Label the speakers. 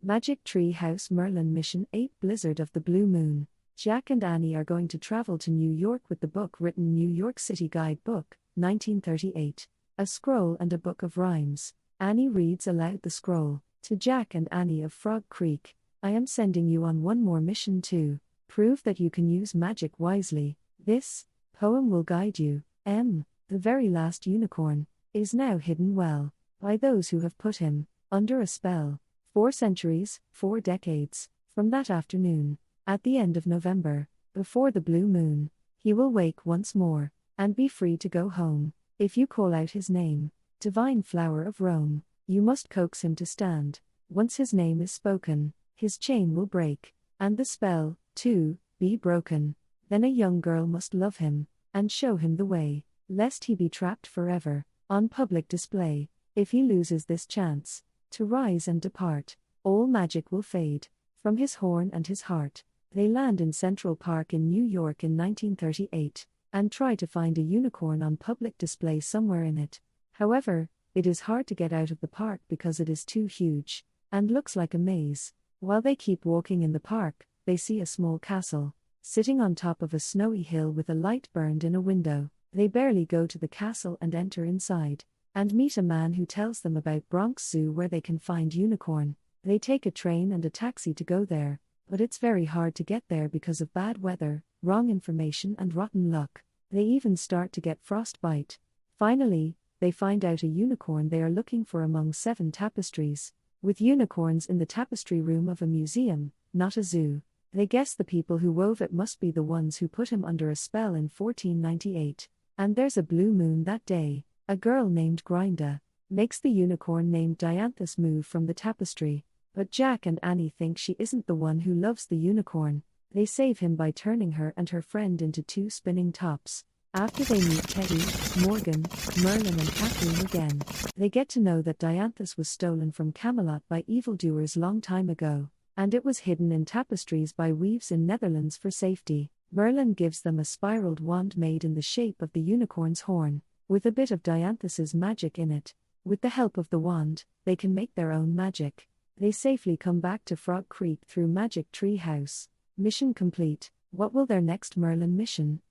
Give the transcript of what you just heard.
Speaker 1: Magic Tree House Merlin Mission 8 Blizzard of the Blue Moon. Jack and Annie are going to travel to New York with the book written New York City Guidebook, 1938. A scroll and a book of rhymes. Annie reads aloud the scroll. To Jack and Annie of Frog Creek, I am sending you on one more mission too. Prove that you can use magic wisely. This poem will guide you. The very last unicorn is now hidden well by those who have put him under a spell. 4 centuries, 4 decades, from that afternoon, at the end of November, before the blue moon, he will wake once more, and be free to go home. If you call out his name, divine flower of Rome, you must coax him to stand. Once his name is spoken, his chain will break, and the spell, too, be broken. Then a young girl must love him, and show him the way, lest he be trapped forever, on public display. If he loses this chance to rise and depart, all magic will fade from his horn and his heart. They land in Central Park in New York in 1938, and try to find a unicorn on public display somewhere in it. However, it is hard to get out of the park because it is too huge, and looks like a maze. While they keep walking in the park, they see a small castle, sitting on top of a snowy hill with a light burned in a window. They barely go to the castle and enter inside, and meet a man who tells them about Bronx Zoo where they can find unicorn. They take a train and a taxi to go there, but it's very hard to get there because of bad weather, wrong information and rotten luck. They even start to get frostbite. Finally, they find out a unicorn they are looking for among 7 tapestries. With unicorns in the tapestry room of a museum, not a zoo, they guess the people who wove it must be the ones who put him under a spell in 1498. And there's a blue moon that day. A girl named Grinda makes the unicorn named Dianthus move from the tapestry, but Jack and Annie think she isn't the one who loves the unicorn. They save him by turning her and her friend into 2 spinning tops. After they meet Teddy, Morgan, Merlin and Kathleen again, they get to know that Dianthus was stolen from Camelot by evildoers long time ago, and it was hidden in tapestries by weaves in Netherlands for safety. Merlin gives them a spiraled wand made in the shape of the unicorn's horn, with a bit of Dianthus's magic in it. With the help of the wand, they can make their own magic. They safely come back to Frog Creek through Magic Tree House. Mission complete. What will their next Merlin mission